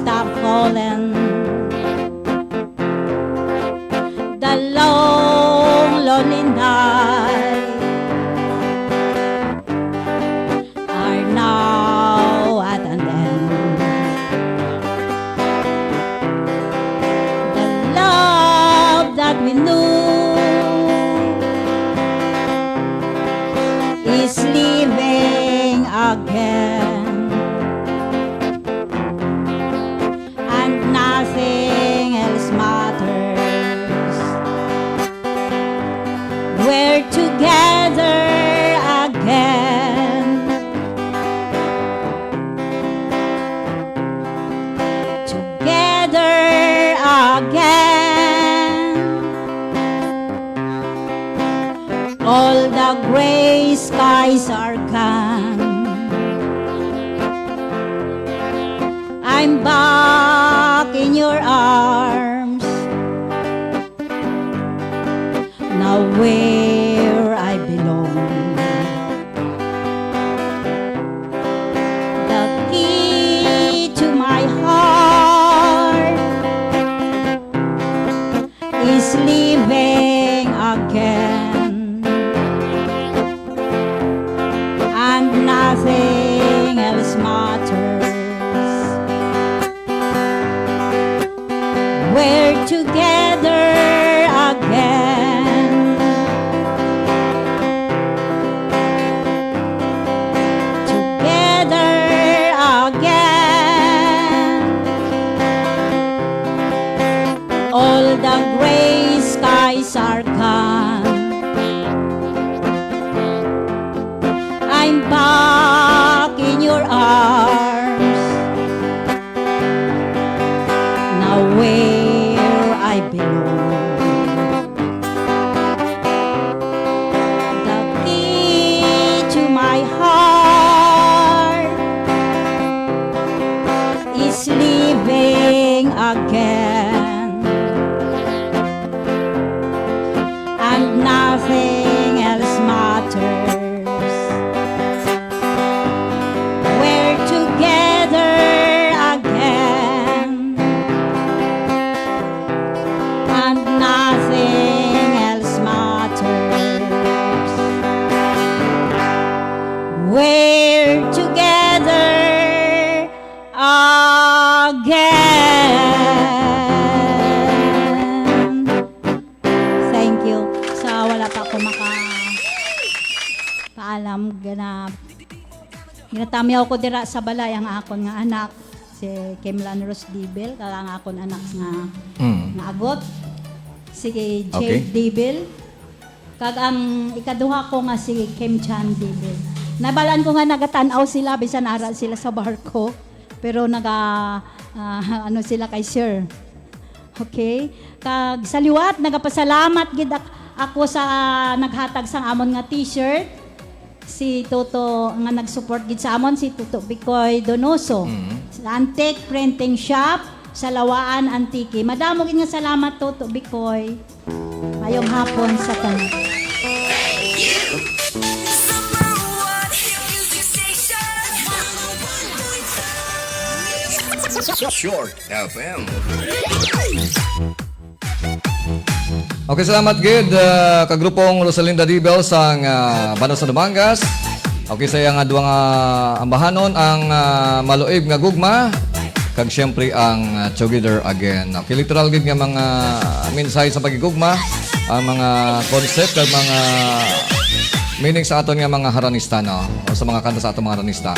stop calling. The long, lonely night are now at an end. The love that we knew is leaving again, and nothing else matters. We're together again, together again. All the gray skies are gone. I'm back in your arms, now where I belong. The key to my heart is living again, and nothing else matters. We're together again, together again. All the gray skies are gone. I'm back in your arms, now where I belong. The key to my heart is living again, and nothing else matters. We're together again, and nothing else matters. We're together again. Thank you. Sa wala pa ako paalam ganap. Ginatamiyaw ko dira sa balay ang akon nga anak, si Kimlan Rose Debil, kag ang akon anak nga agot, si Debil, kag ang ikaduha ko nga si Kim Chan Debil. Nabalaan ko nga nagatanaw sila, bisan aral sila sa barko, pero ano sila kay Sir. Okay? Kag sa liwat, nagapasalamat gid ako sa naghatag sang amon nga t-shirt. Si Toto nga nag-support gid sa amon, si Toto Bicoy Donoso. Sa Antique Printing Shop sa Lawaan Antique. Madamo gid nga salamat Toto Bicoy. Mayong hapon sa tanan. Short FM. Okay, salamat gid kagrupong Rosalinda Debil sang Bano sa Dumangas. Okay, saya nga duwa nga ambahanon ang maluib nga gugma kag syempre ang Together Again. Okay, literal gid nga mga mensahe sa pagigugma, ang mga concept kag mga meaning sa aton nga mga haranista, no? O sa mga kanta sa aton mga haranista.